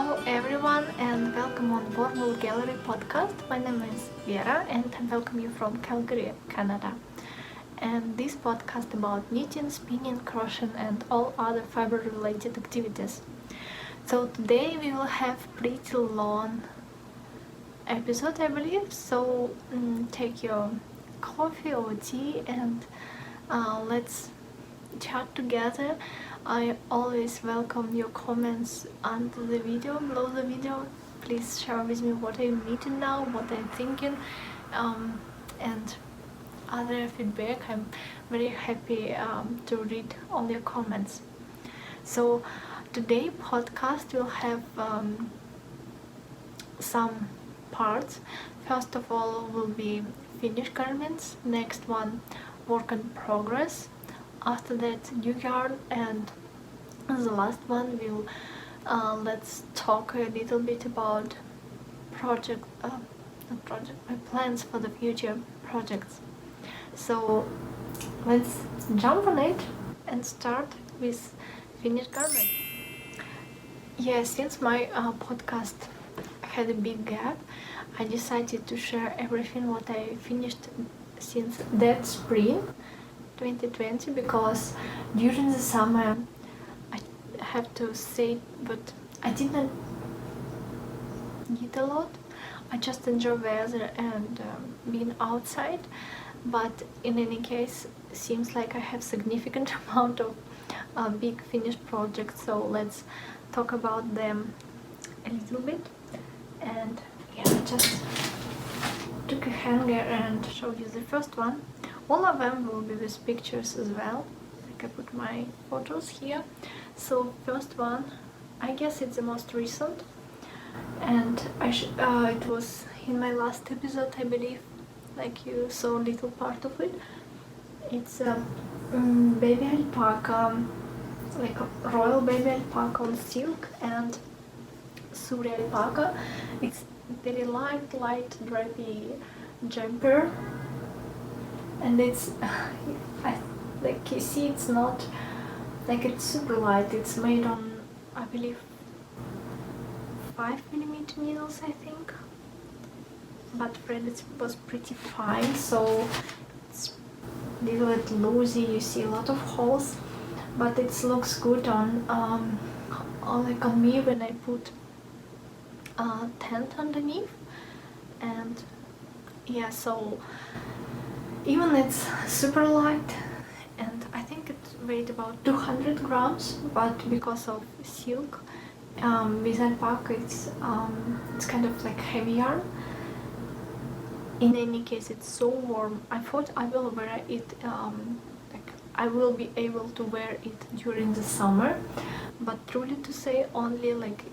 Hello everyone and welcome on Formal Gallery podcast. My name is Vera and I welcome you from Calgary, Canada. And this podcast about knitting, spinning, crocheting and all other fiber related activities. So today we will have pretty long episode, I believe. So take your coffee or tea and let's chat together. I always welcome your comments under the video, below the video. Please share with me what I'm knitting now, what I'm thinking, and other feedback. I'm very happy to read all your comments. So today podcast will have some parts. First of all will be finished garments, next one work in progress, after that new yarn, and the last one will let's talk a little bit about my plans for the future projects. So let's jump on it and start with finished garment. Yeah, since my podcast had a big gap, I decided to share everything what I finished since that spring 2020, because during the summer I have to say, but I didn't knit a lot. I just enjoy weather and being outside, but in any case seems like I have significant amount of big finished projects, so let's talk about them a little bit. And yeah, I just took a hanger and showed you the first one. All of them will be with pictures as well. Like I put my photos here. So first one, I guess it's the most recent, and it was in my last episode, I believe. Like you saw a little part of it. It's a baby alpaca, like a royal baby alpaca on silk and suri alpaca. It's very light drapey jumper. And it's like you see, it's not like it's super light. It's made on, I believe, 5mm needles, I think, but thread was pretty fine, so it's a little bit loosey. You see a lot of holes, but it looks good on like on me when I put tent underneath. And yeah, so even it's super light, and I think it weighed about 200 grams, but because of silk, with alpaca it's kind of like heavy yarn. In any case, it's so warm. I thought I will wear it, like I will be able to wear it during the summer, but truly to say, only like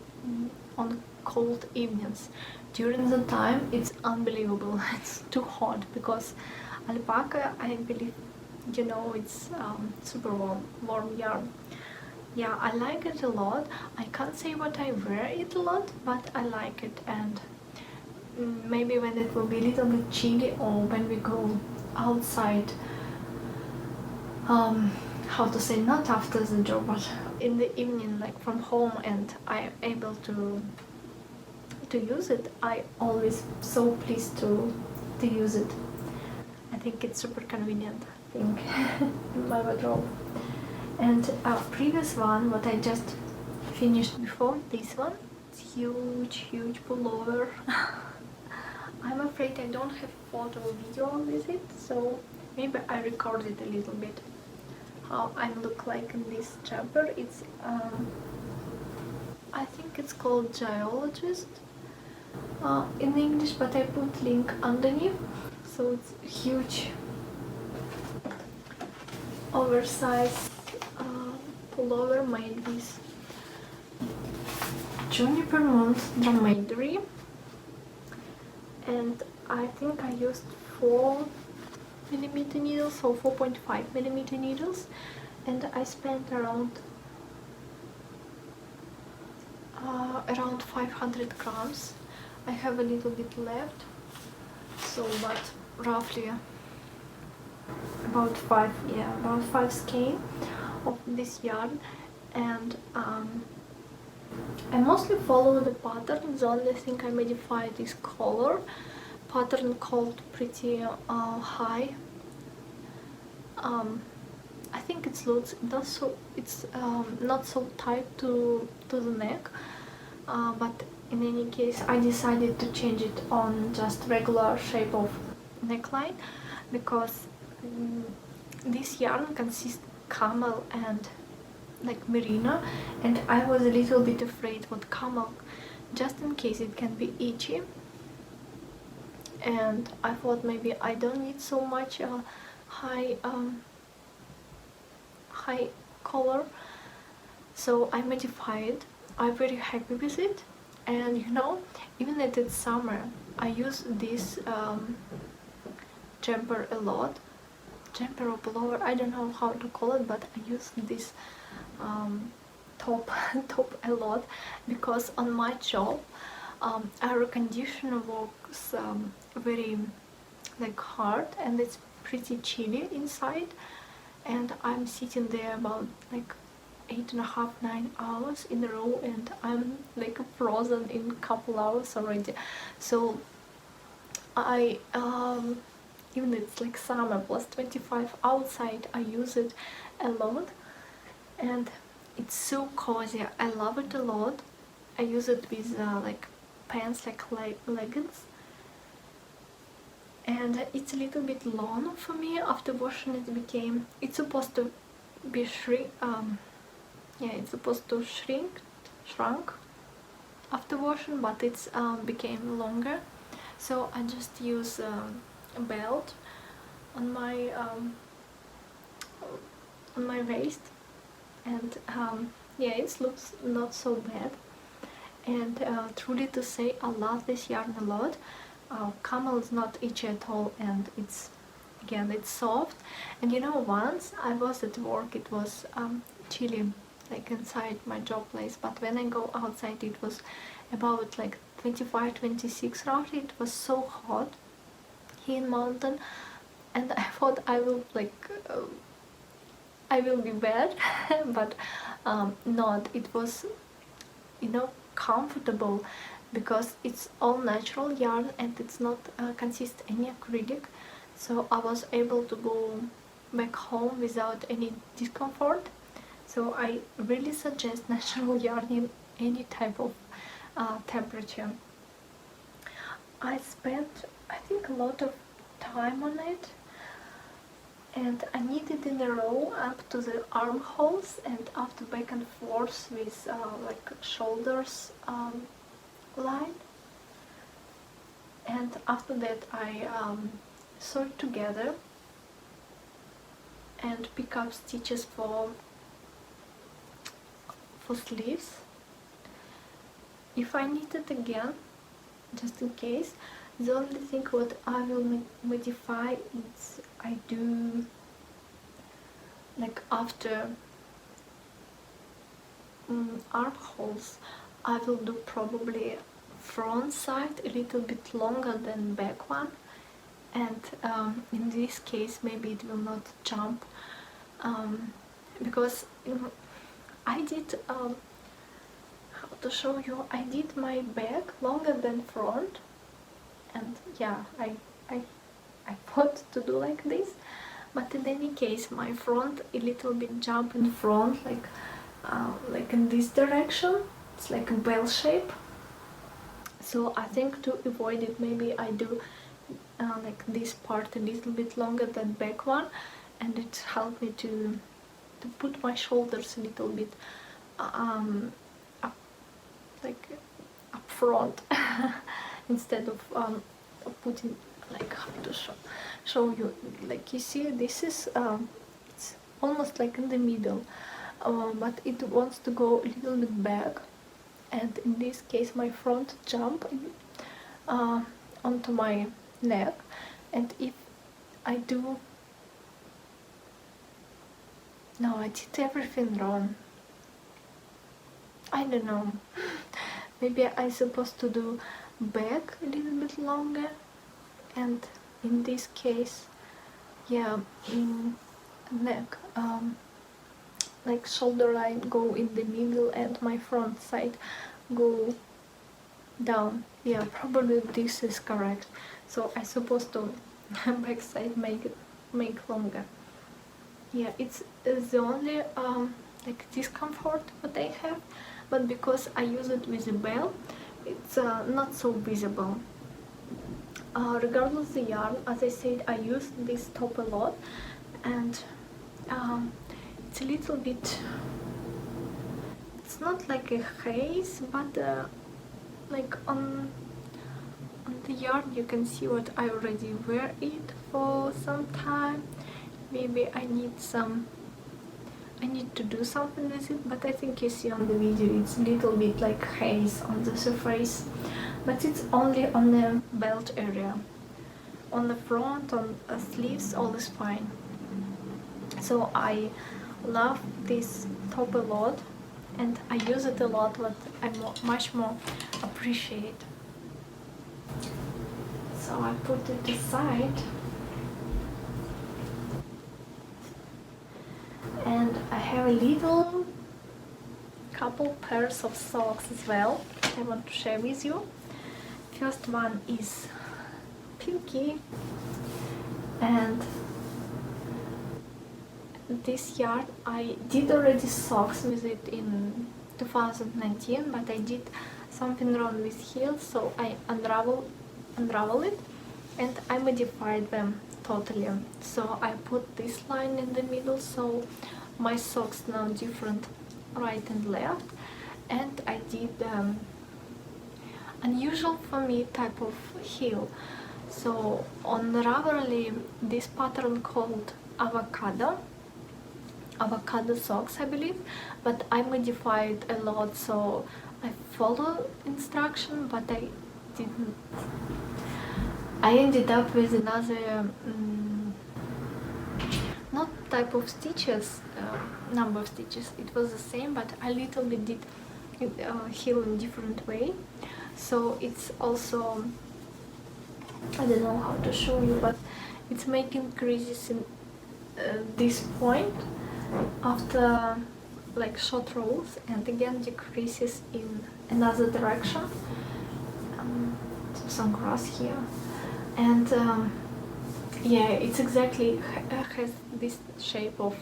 on cold evenings. During the time it's unbelievable. It's too hot because alpaca, I believe, you know, it's super warm yarn. Yeah, I like it a lot. I can't say what I wear it a lot, but I like it. And maybe when it will be a little bit chilly, or when we go outside, how to say, not after the job, but in the evening, like from home, and I'm able to use it, I always so pleased to use it. I think it's super convenient thing in my wardrobe. And our previous one, what I just finished before this one, it's huge pullover. I'm afraid I don't have photo or video with it, so maybe I record it a little bit how I look like in this jumper. It's I think it's called Geologist in English, but I put link underneath. So it's huge, oversized pullover made with Juniper Moon Dromedary, and I think I used 4mm needles, so 4.5mm needles, and I spent around 500 grams. I have a little bit left, so but roughly about 5 skein of this yarn. And I mostly follow the pattern. The only thing I modified is color. Pattern called Pretty High. I think it's not so tight to the neck, but in any case I decided to change it on just regular shape of neckline, because this yarn consists camel and like merino, and I was a little bit afraid what camel, just in case it can be itchy, and I thought maybe I don't need so much high color, so I modified. I'm very happy with it, and you know, even if it's summer, I use this jumper a lot. Jumper or pullover, I don't know how to call it, but I use this top a lot, because on my job air conditioner works very like hard, and it's pretty chilly inside, and I'm sitting there about like 8.5, 9 hours in a row, and I'm like frozen in a couple hours already. So I even it's like summer plus 25 outside, I use it a lot, and it's so cozy. I love it a lot. I use it with like pants, like leggings, and it's a little bit long for me. After washing it, it's supposed to be it's supposed to shrunk after washing, but it's became longer, so I just use a belt on my waist, and yeah, it looks not so bad. And truly to say, I love this yarn a lot. Camel is not itchy at all, and it's soft. And you know, once I was at work, it was chilly like inside my job place, but when I go outside it was about like 25, 26 roughly. It was so hot here in mountain, and I thought I will be bad but not. It was, you know, comfortable, because it's all natural yarn and it's not consist any acrylic, so I was able to go back home without any discomfort. So I really suggest natural yarn in any type of temperature. I spent, I think, a lot of time on it, and I knit it in a row up to the armholes, and after back and forth with like shoulders line, and after that I sew it together and pick up stitches for sleeves. If I knit it again, just in case, the only thing what I will modify is I do like after armholes, I will do probably front side a little bit longer than back one, and in this case maybe it will not jump, because I did how to show you, I did my back longer than front, and yeah, I thought to do like this, but in any case my front a little bit jump in front, like in this direction. It's like a bell shape, so I think to avoid it, maybe I do like this part a little bit longer than back one, and it helped me to put my shoulders a little bit up, like up front instead of putting, like, how to show you, like, you see this is it's almost like in the middle, but it wants to go a little bit back, and in this case my front jump onto my neck, and if I do, no, I did everything wrong. I don't know. Maybe I supposed to do back a little bit longer, and in this case, yeah, neck, like shoulder line go in the middle and my front side go down. Yeah, probably this is correct. So I supposed to back side make longer. Yeah, it's the only like discomfort that I have, but because I use it with a bell, it's not so visible. Regardless the yarn, as I said, I use this top a lot, and it's a little bit, it's not like a haze, but like on the yarn you can see what I already wear it for some time. Maybe I need to do something with it, but I think you see on the video it's a little bit like haze on the surface, but it's only on the belt area. On the front, on sleeves, all is fine. So I love this top a lot, and I use it a lot, but I much more appreciate. So I put it aside, and I have a little couple pairs of socks as well I want to share with you. First one is pinky, and this yarn I did already socks with it in 2019, but I did something wrong with heels, so I unravel it and I modified them totally. So I put this line in the middle, so my socks now different right and left, and I did unusual for me type of heel. So on Ravelry, this pattern called avocado socks, I believe, but I modified a lot, so I follow instruction, but I didn't. I ended up with another not type of stitches, number of stitches. It was the same, but I little bit did heel in different way. So it's also, I don't know how to show you, but it's making creases in this point after like short rows, and again decreases in another direction. Some grass here, and yeah, it's exactly has this shape of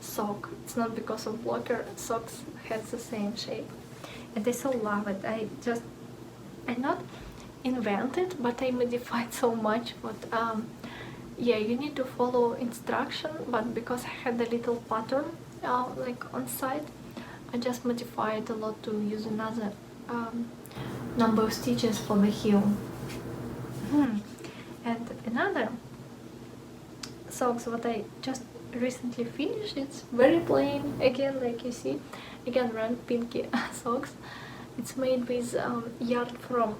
sock. It's not because of blocker, socks has the same shape, and I so love it. I not invented, but I modified so much. But yeah, you need to follow instruction, but because I had a little pattern like on side, I just modified a lot to use another number of stitches for the heel. And another socks what I just recently finished, it's very plain, again, like you see, again red pinky socks. It's made with yarn from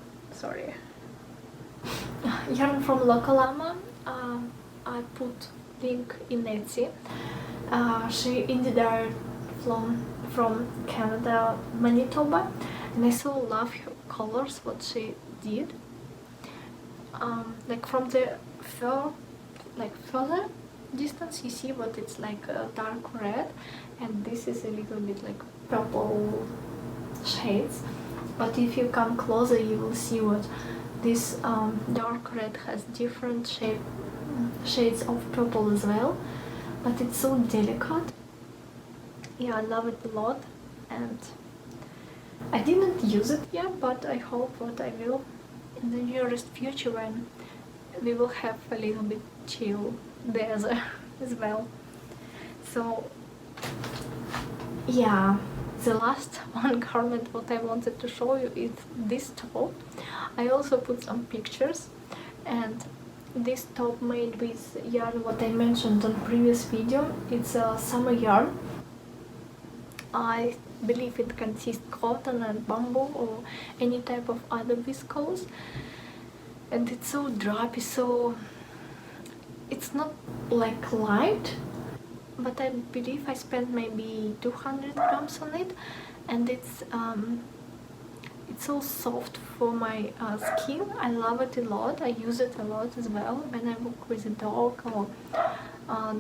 Localama. I put link in Etsy. She engineered from Canada, Manitoba, and I so love her colors what she did. Like from the further distance you see what it's like a dark red, and this is a little bit like purple shades, but if you come closer you will see what this dark red has different shades of purple as well, but it's so delicate. Yeah, I love it a lot, and I didn't use it yet, but I hope what I will in the nearest future when we will have a little bit chill there as well. So yeah, the last one garment what I wanted to show you is this top. I also put some pictures, and this top made with yarn what I mentioned on previous video. It's a summer yarn. I believe it consists cotton and bamboo or any type of other viscose, and it's so droppy, so it's not like light, but I believe I spent maybe 200 grams on it, and it's so soft for my skin. I love it a lot. I use it a lot as well when I walk with a dog or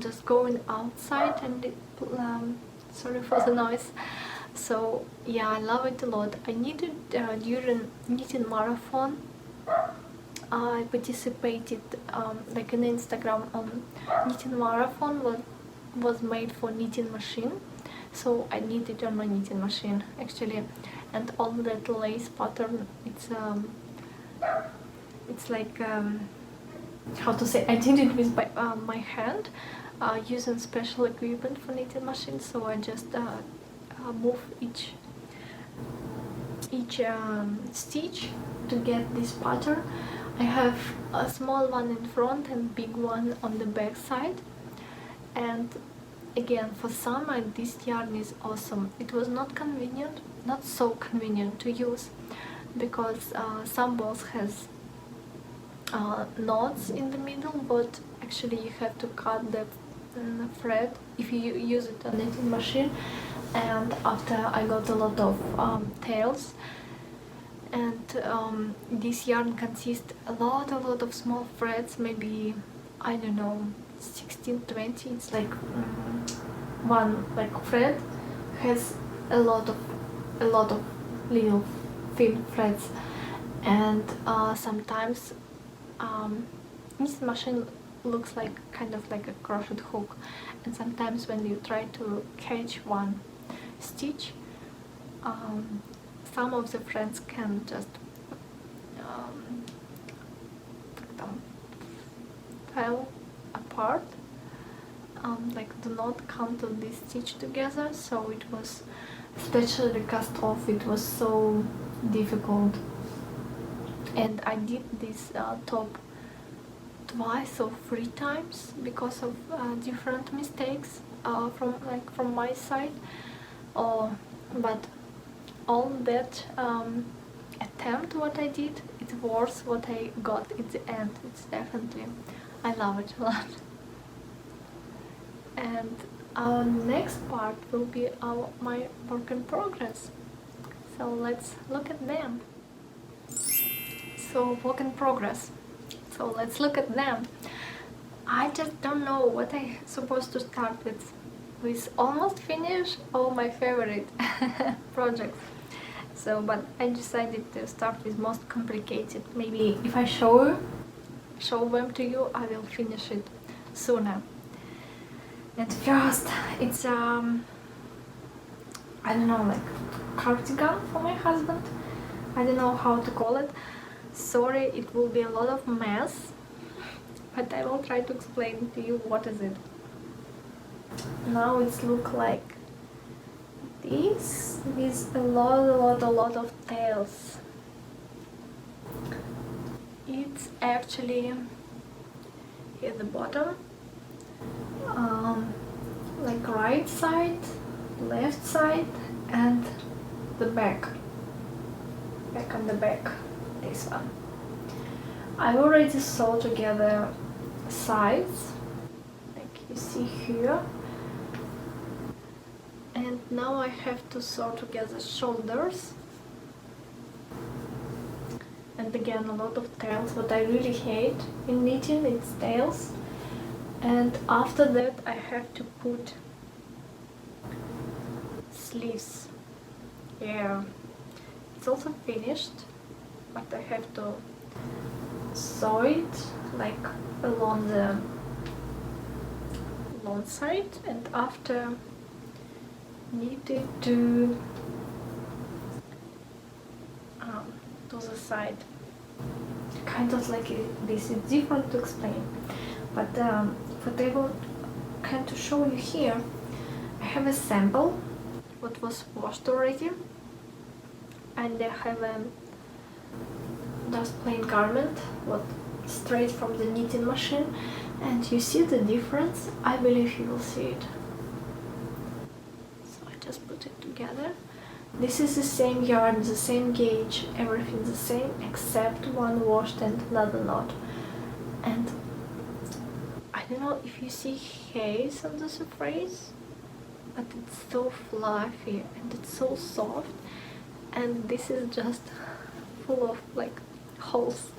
just going outside, and Sorry for the noise. So yeah, I love it a lot. I needed during knitting marathon. I participated like in Instagram on knitting marathon was made for knitting machine, so I knit it on my knitting machine actually, and all that lace pattern, it's like how to say, I did it with my hand using special equipment for knitting machine, so I just move each stitch to get this pattern. I have a small one in front and big one on the back side. And again, for summer this yarn is awesome. It was not so convenient to use, because some balls has knots in the middle, but actually you have to cut the thread if you use it on knitting machine. And after I got a lot of tails, and this yarn consists a lot of small threads, maybe, I don't know, 16, 20. It's like one like thread has a lot of little thin threads, and sometimes knitting machine looks like kind of like a crochet hook, and sometimes when you try to catch one stitch, some of the threads can just fall apart, like do not come to this stitch together. So it was, especially the cast off, it was so difficult. And I did this top twice or 3 times because of different mistakes from my side. But all that attempt what I did, it's worth what I got at the end. It's definitely, I love it a lot. And our next part will be my work in progress. So let's look at them. So work in progress. So let's look at them. I just don't know what I'm supposed to start with. With almost finished all my favorite projects. So, but I decided to start with most complicated. Maybe if I show them to you, I will finish it sooner. And first, it's I don't know, like cardigan for my husband. I don't know how to call it. Sorry, it will be a lot of mess, but I will try to explain to you what is it. Now it's look like this with a lot of tails. It's actually at the bottom, like right side, left side, and the back on the back, this one. I've already sewed together sides, like you see here. And now I have to sew together shoulders, and again a lot of tails. What I really hate in knitting, it's tails. And after that I have to put sleeves. Yeah, it's also finished, but I have to sew it like along the long side, and after needed to the side, kind of like this. Is different to explain, but what I can to show you here, I have a sample what was washed already, and I have a just plain garment what straight from the knitting machine, and you see the difference. I believe you will see it. Just put it together. This is the same yarn, the same gauge, everything the same except one washed and another not. And I don't know if you see hairs on the surface, but it's so fluffy and it's so soft, and this is just full of like holes.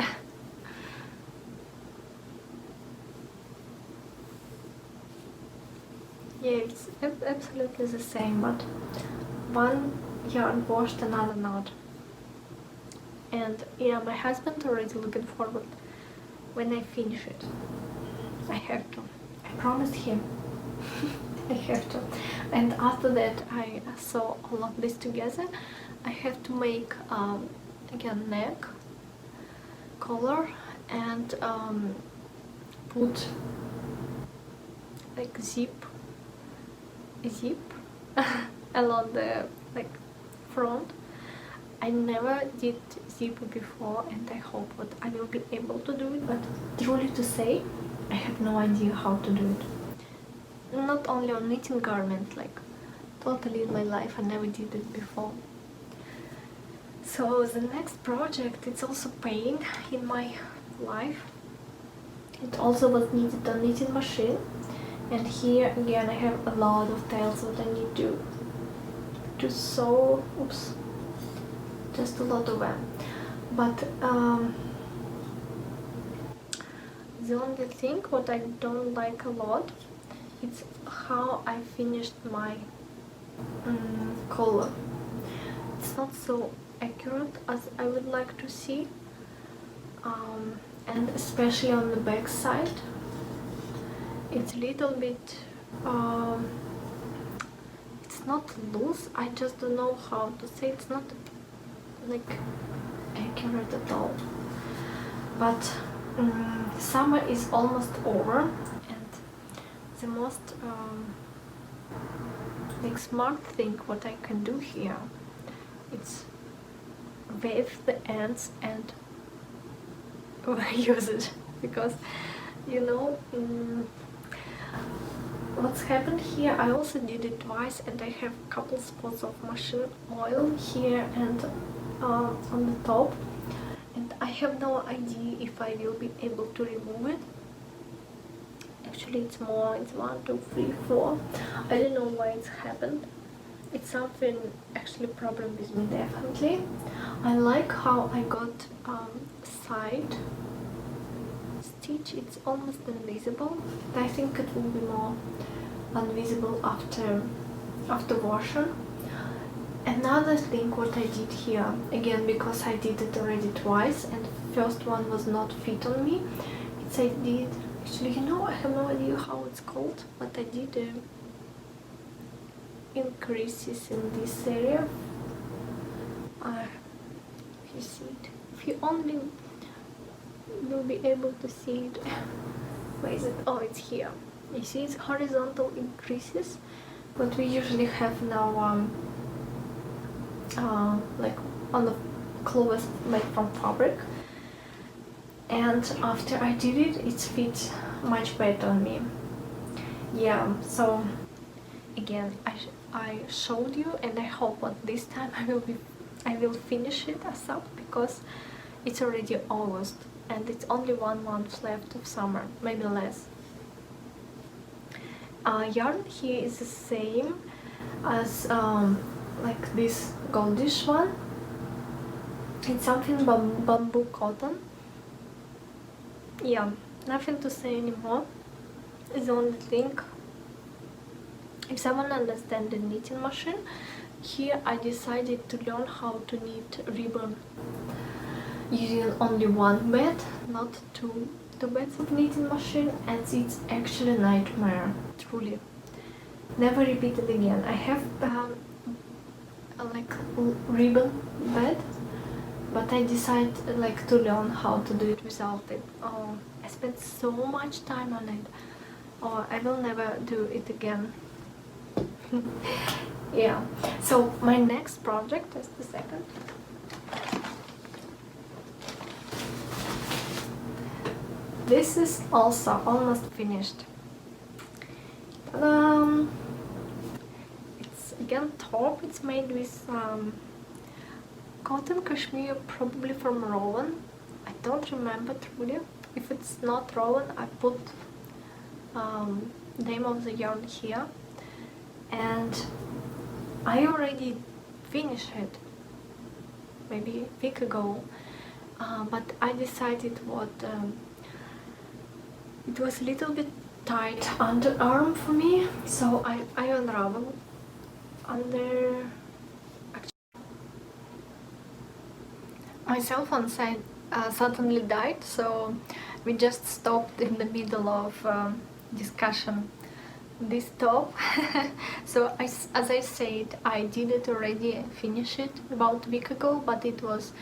Yeah, it's absolutely the same, but one yarn washed, another not. And yeah, my husband already looking forward when I finish it. I have to. I promised him. I have to. And after that, I sew all of this together. I have to make again neck, collar, and put like zip along the like front. I never did zip before, and I hope that I will be able to do it, but truly to say, I have no idea how to do it. Not only on knitting garments, like totally in my life, I never did it before. So the next project, it's also pain in my life. It also was knitted on knitting machine, and here again I have a lot of tails that I need to sew. Oops. Just a lot of them, but the only thing what I don't like a lot is how I finished my collar. It's not so accurate as I would like to see, and especially on the back side it's a little bit it's not loose, I just don't know how to say, it's not like accurate at all. But summer is almost over, and the most like smart thing what I can do here, it's wave the ends and use it, because you know what's happened here, I also did it twice, and I have a couple spots of machine oil here and on the top, and I have no idea if I will be able to remove it. Actually it's more, it's 1, 2, 3, 4. I don't know why it's happened. It's something actually problem with me, definitely. I like how I got side stitch, it's almost invisible. I think it will be more invisible after washing. Another thing what I did here, again because I did it already twice and first one was not fit on me, it's I did, actually you know I have no idea how it's called, but I did increases in this area. If you see it, if you only will be able to see it. Where is it? Oh, it's here. You see it's horizontal increases, but we usually have now like on the clothes made from fabric, and after I did it, it fits much better on me. Yeah, so again I showed you, and I hope that this time I will finish it as up, because it's already August and it's only 1 month left of summer, maybe less. Yarn here is the same as like this goldish one. It's something bamboo cotton. Yeah, nothing to say anymore. It's the only thing, if someone understands the knitting machine, here I decided to learn how to knit ribbon using only one bed, not two beds of knitting machine, and it's actually a nightmare, truly. Never repeat it again. I have like ribbon bed, but I decided like to learn how to do it without it. I spent so much time on it. I will never do it again. Yeah, so my next project, just a second. This is also almost finished. It's again top. It's made with cotton cashmere, probably from Rowan. I don't remember truly. If it's not Rowan, I put name of the yarn here, and I already finished it maybe a week ago, but I decided what it was a little bit tight underarm for me, so I unravel under. My cell phone suddenly died, so we just stopped in the middle of discussion this top. So as I said, I did it already, finish it about a week ago, but it was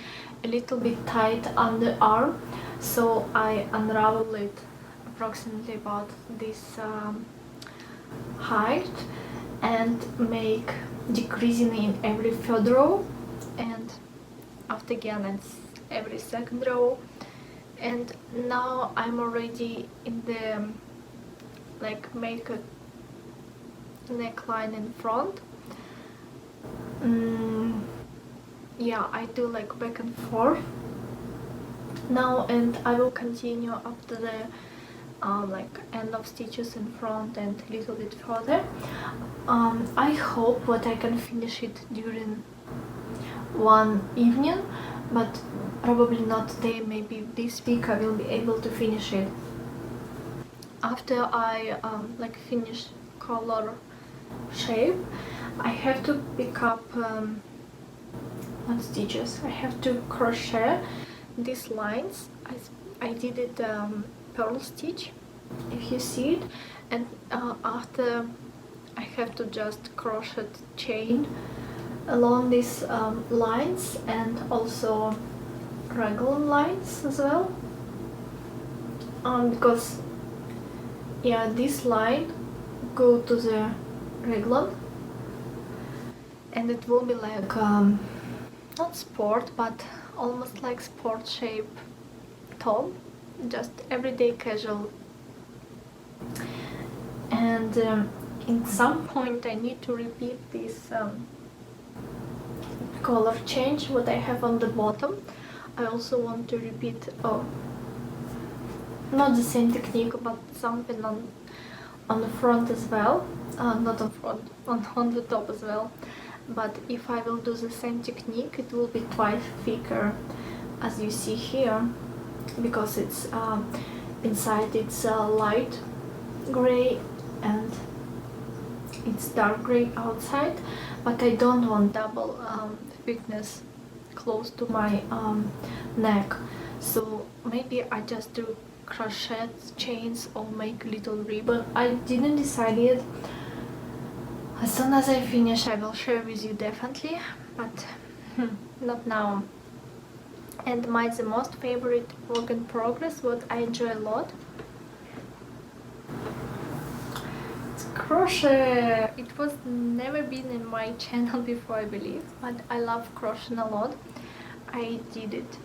a little bit tight underarm, so I unraveled it approximately about this height and make decreasing in every third row, and after again it's every second row. And now I'm already in the like make a neckline in front. Yeah, I do like back and forth now, and I will continue up to the like end of stitches in front and a little bit further. I hope that I can finish it during one evening, but probably not today. Maybe this week I will be able to finish it. After I like finish collar shape, I have to pick up one stitches. I have to crochet these lines. I did it purl stitch, if you see it, and after I have to just crochet chain along these lines, and also raglan lines as well, because yeah, this line go to the raglan, and it will be like not sport, but almost like sport shape top, just everyday casual. And in some point I need to repeat this color change what I have on the bottom. I also want to repeat not the same technique, but something on the front as well, not on front, on the top as well. But if I will do the same technique, it will be twice thicker, as you see here, because it's inside it's light gray and it's dark gray outside, but I don't want double thickness close to my neck, so maybe I just do crochet chains or make little ribbon. I didn't decide yet. As soon as I finish I will share with you definitely, but not now. And the most favorite work in progress, what I enjoy a lot, it's crochet. It was never been in my channel before, I believe, but I love crocheting a lot. I did it.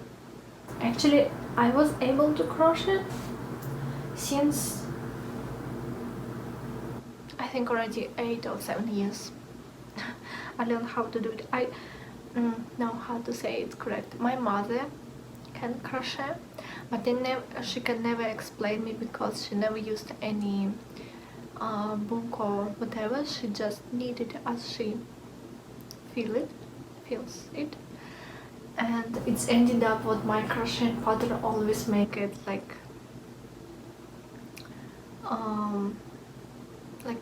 Actually, I was able to crochet since I think already 8 or 7 years. I learned how to do it. I know how to say it correct. My mother can crochet, but she can never explain me because she never used any book or whatever. She just did it as she feels it. And it's ended up what my crochet pattern always make it like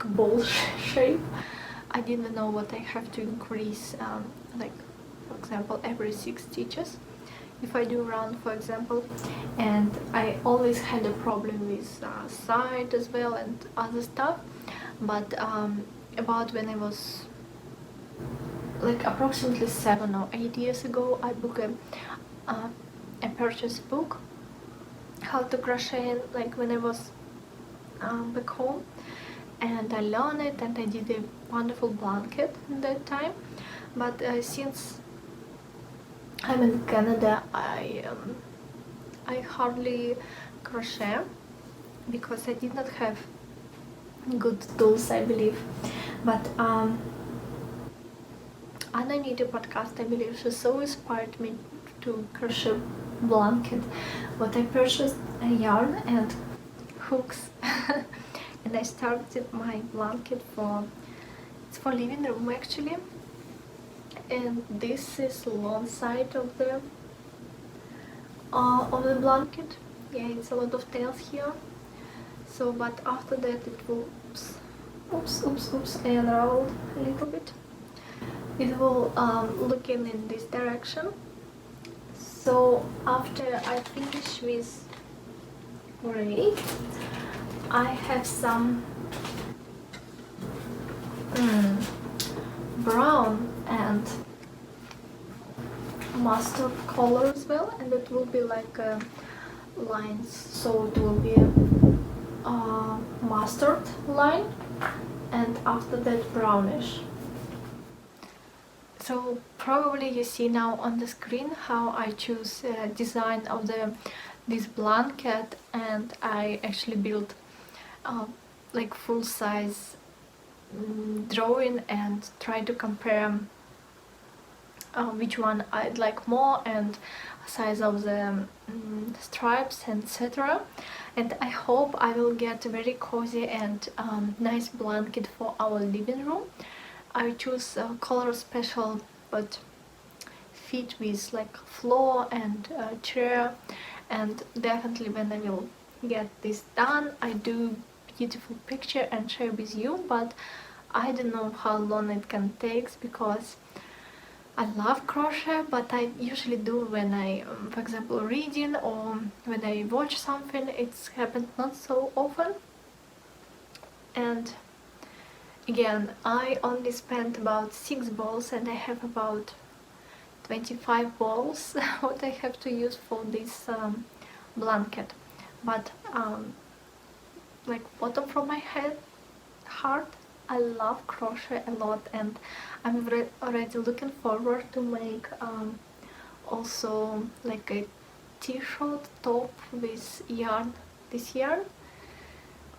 a ball shape. I didn't know what I have to increase, like for example every 6 stitches if I do round, for example. And I always had a problem with side as well and other stuff, but about when I was like approximately 7 or 8 years ago, I booked a purchase book how to crochet, like when I was back home, and I learned it and I did a wonderful blanket at that time. But since I'm in Canada, I hardly crochet because I did not have good tools, I believe. But Anna need a podcast, I believe. She so inspired me to crochet blanket. But I purchased a yarn and hooks and I started my blanket it's for living room actually. And this is long side of the blanket. Yeah, it's a lot of tails here, So but after that it will oops, I unraveled a little bit. It will looking in this direction. So after I finish with gray, I have some brown and mustard color as well, and it will be like lines, so it will be a mustard line and after that brownish. So probably you see now on the screen how I choose design of this blanket, and I actually built like full size drawing and try to compare which one I'd like more and size of the stripes, etc. And I hope I will get a very cozy and nice blanket for our living room. I choose color special but fit with like floor and chair, and definitely when I will get this done I do beautiful picture and share with you, but I don't know how long it can take because I love crochet, but I usually do when I, for example, reading or when I watch something. It's happened not so often. And again, I only spent about 6 balls and I have about 25 balls what I have to use for this blanket. But like bottom from my heart, I love crochet a lot, and I'm already looking forward to make also like a t-shirt top with yarn, this yarn.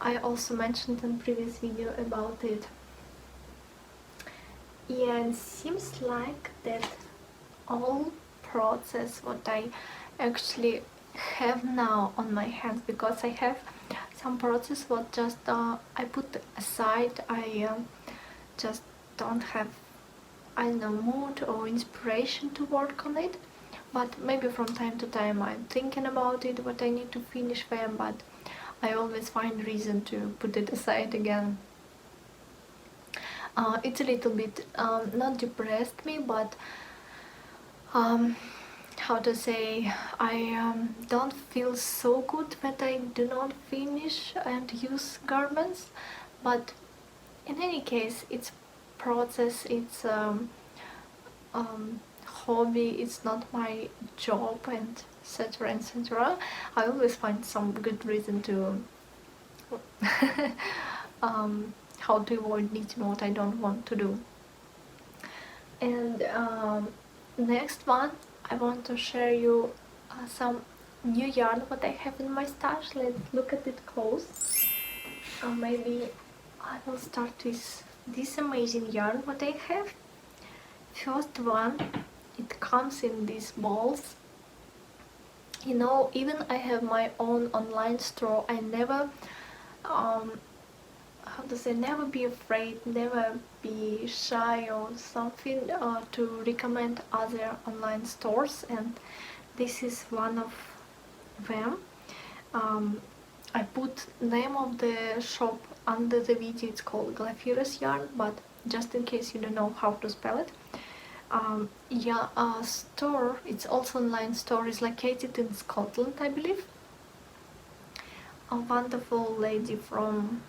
I also mentioned in previous video about it. Yeah, it seems like that all process what I actually have now on my hands, because I have some process what just I put aside. I just don't have, I don't know, mood or inspiration to work on it, but maybe from time to time I'm thinking about it, what I need to finish them, but I always find reason to put it aside again. It's a little bit not depressed me, but how to say, I don't feel so good that I do not finish and use garments, but in any case it's process, it's hobby, it's not my job, and etc, etc. I always find some good reason to how to avoid knitting what I don't want to do. And next one, I want to share you some new yarn what I have in my stash. Let's look at it close. Maybe I will start with this amazing yarn what I have. First one, it comes in these balls. You know, even I have my own online store. I never how to say, never be afraid, never be shy or something to recommend other online stores, and this is one of them. I put name of the shop under the video. It's called Glafirus Yarn, but just in case you don't know how to spell it. Store, it's also online store, is located in Scotland, I believe. A wonderful lady from,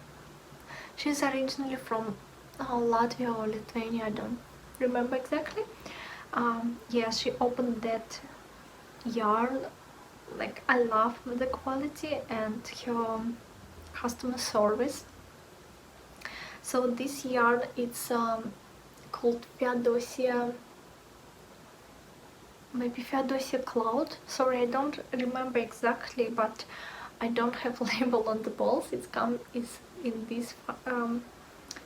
she's originally from Latvia or Lithuania, I don't remember exactly. Yeah, she opened that yarn. Like, I love the quality and her customer service. So this yarn, it's called Feodosia, maybe Feodosia Cloud. Sorry, I don't remember exactly, but I don't have a label on the balls. It's in these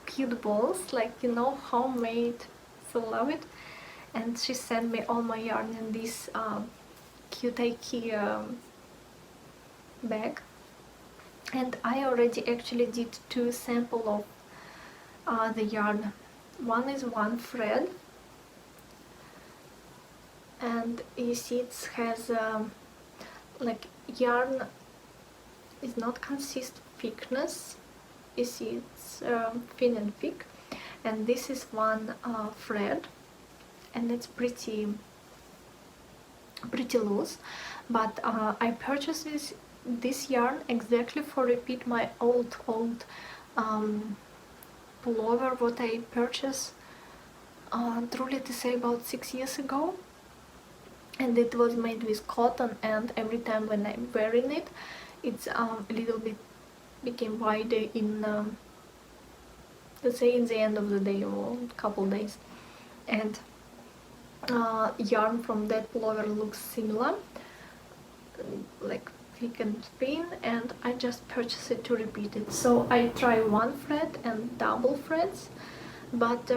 cute balls, like, you know, homemade, so love it. And she sent me all my yarn in this cute IKEA bag, and I already actually did 2 samples of the yarn. One is 1 thread, and you see it has like yarn is not consist thickness. You see, it's thin and thick, and this is one thread, and it's pretty loose. But I purchased this yarn exactly for repeat my old pullover what I purchased truly to say about 6 years ago, and it was made with cotton, and every time when I'm wearing it, it's a little bit became wider in let's say in the end of the day or a couple days, and yarn from that pullover looks similar, like thick and thin, and I just purchased it to repeat it. So I try one thread and double threads, but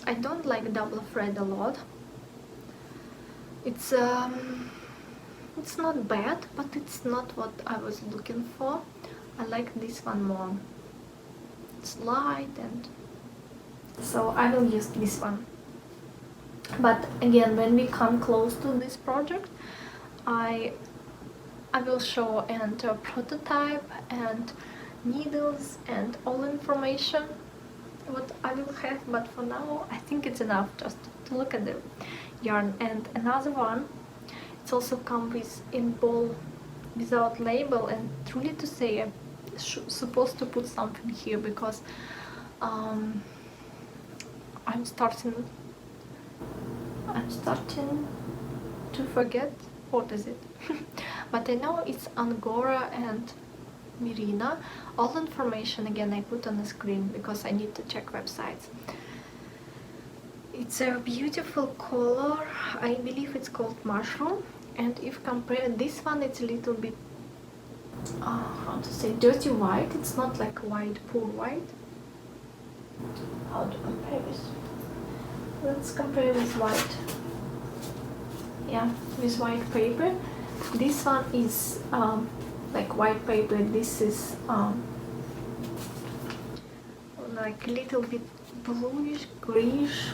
I don't like double thread a lot. It's not bad, but it's not what I was looking for. I like this one more. It's light, and so I will use this one. But again, when we come close to this project, I will show and prototype and needles and all information what I will have, but for now I think it's enough just to look at the yarn. And another one, it's also come with in ball without label, and truly to say I'm supposed to put something here because I'm starting to forget what is it. But I know it's Angora and Merino. All information again I put on the screen because I need to check websites. It's a beautiful color. I believe it's called mushroom, and if compare this one, it's a little bit how to say, dirty white. It's not like white, poor white. How to compare this? Let's compare with white. Yeah, with white paper. This one is like white paper. This is like a little bit bluish, grayish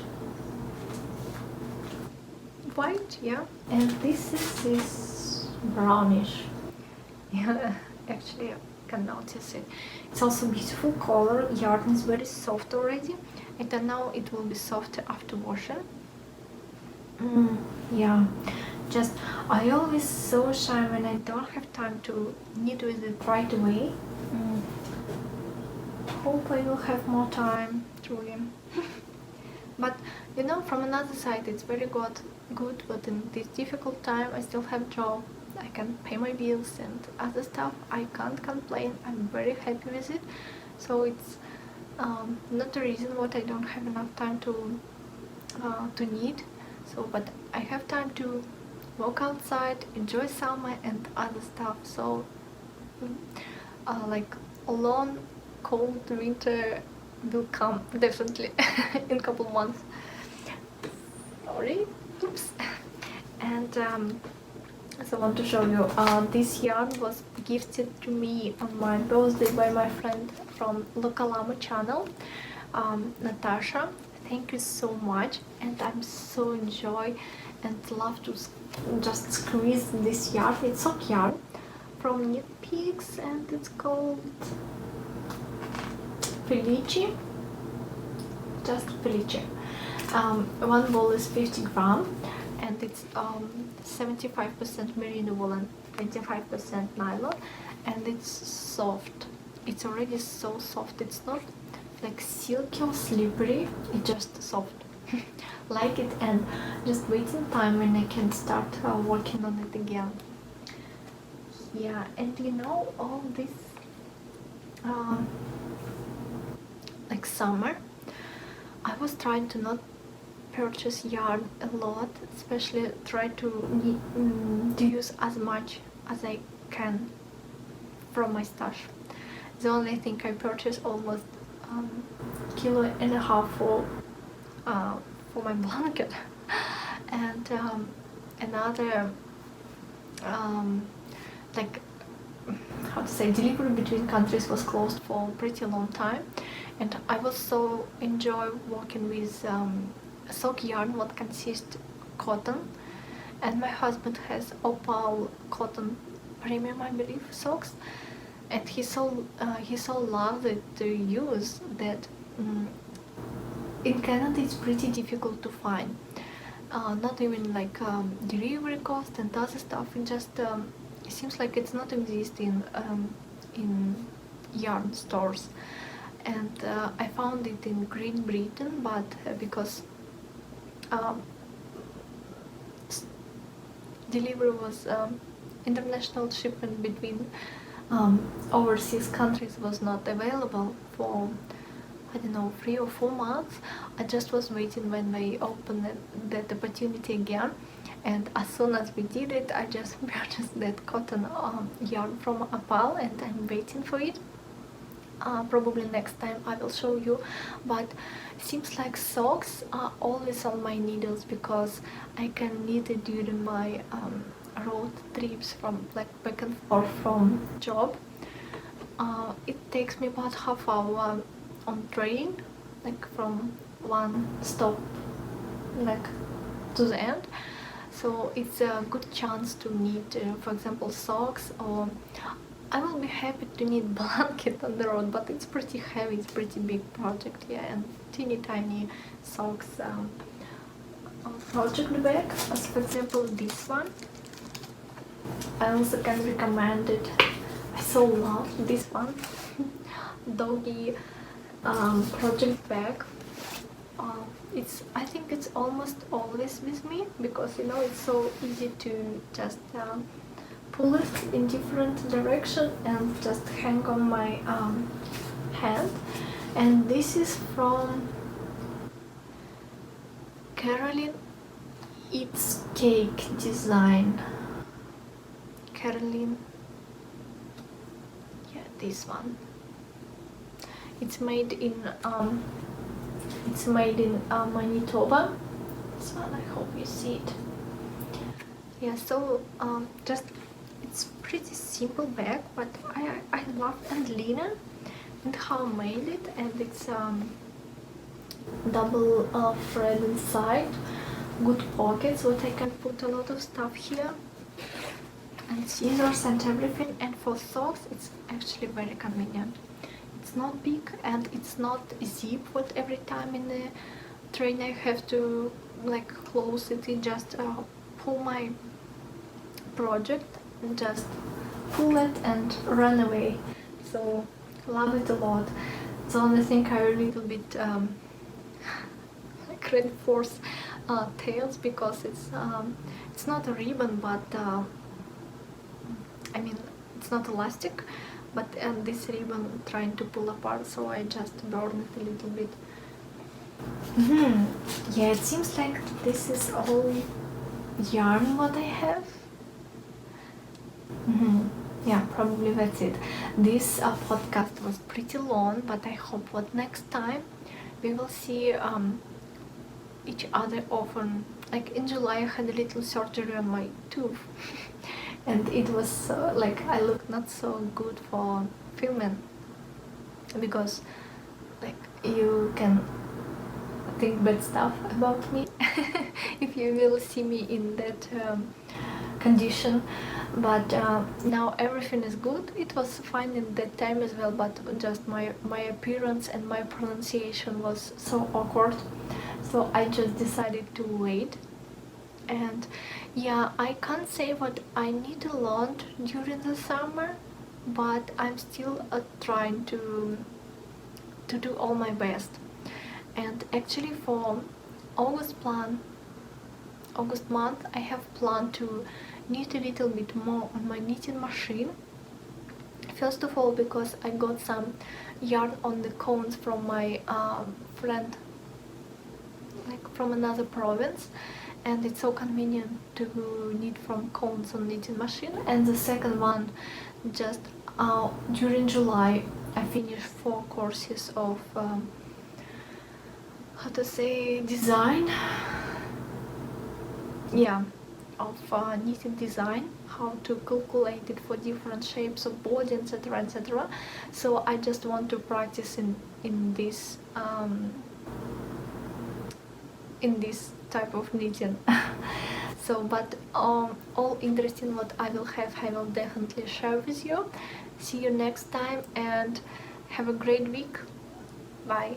white, yeah. And this is brownish. Yeah, actually I can notice it. It's also beautiful color. Yarn is very soft already. I don't know, it will be softer after washing. Yeah, just I always so shy when I don't have time to knit with it right away. Hope I will have more time, truly. But you know, from another side, it's very good. But in this difficult time, I still have job. I can pay my bills and other stuff. I can't complain. I'm very happy with it. So it's not a reason what I don't have enough time to knit. So, but I have time to walk outside, enjoy summer and other stuff. So, like a long, cold winter will come definitely in a couple months. Sorry, oops. And so I want to show you, this yarn was gifted to me on my birthday by my friend from Localama channel, Natasha. Thank you so much, and I'm so enjoy and love to just squeeze this yarn. It's sock yarn from Knit Peaks, and it's called Felice. Just Felice. One ball is 50 grams, and it's 75% merino wool and 25% nylon, and it's soft. It's already so soft. It's not like silky or slippery, it's just soft. Like it, and just waiting time when I can start working on it again. Yeah, and you know, all this like summer, I was trying to not purchase yarn a lot, especially try to use as much as I can from my stash. The only thing I purchased almost kilo for my blanket, and another like how to say, delivery between countries was closed for a pretty long time, and I was so enjoy working with sock yarn what consists cotton, and my husband has opal cotton premium, I believe, socks. and he so loved it to use that in Canada it's pretty difficult to find. Not even like delivery cost and other stuff. It just it seems like it's not existing in yarn stores. And I found it in Great Britain, but because um, delivery was international shipment between overseas countries was not available for, I don't know, 3 or 4 months. I just was waiting when they opened that opportunity again, and as soon as we did it, I just purchased that cotton yarn from Apal, and I'm waiting for it. Probably next time I will show you, but seems like socks are always on my needles because I can knit it during my road trips from like back and forth from job. It takes me about half hour on train, like from one stop like to the end, so it's a good chance to knit for example socks, or I will be happy to knit blanket on the road, but it's pretty heavy, it's pretty big project, yeah, and teeny tiny socks project bag, as for example this one. I also can recommend it. I so love this one. Doggy project bag. I think it's almost always with me because you know it's so easy to just pull it in different direction and just hang on my hand. And this is from Caroline. It's Cake Design. Caroline. Yeah, this one. It's made in Manitoba. This one, I hope you see it. Yeah, so just it's pretty simple bag, but I love and linen and how I made it, and it's double thread inside, good pockets, so I can put a lot of stuff here, and scissors and everything. And for socks, it's actually very convenient. It's not big and it's not zip what every time in the train I have to like close it. It just pull my project and just pull it and run away. So love it a lot. The only thing I a little bit like reinforce tails because it's not a ribbon, but I mean it's not elastic, but this ribbon trying to pull apart, so I just burn it a little bit. Yeah, it seems like this is all yarn what I have. Yeah, probably that's it. This podcast was pretty long, but I hope what next time we will see each other often. Like in July I had a little surgery on my tooth and it was like I look not so good for filming because like you can think bad stuff about me if you will see me in that condition. But now everything is good. It was fine in that time as well, but just my appearance and my pronunciation was so awkward, so I just decided to wait. And yeah, I can't say what I need to learn during the summer, but I'm still trying to do all my best. And actually for August month I have planned to knit a little bit more on my knitting machine. First of all because I got some yarn on the cones from my friend, like from another province, and it's so convenient to knit from cones on knitting machine. And the second one, just during July I finished 4 courses of how to say design, yeah, of knitting design, how to calculate it for different shapes of body, etc, etc. So I just want to practice in this type of knitting. So but all interesting what I will have, I will definitely share with you. See you next time and have a great week. Bye.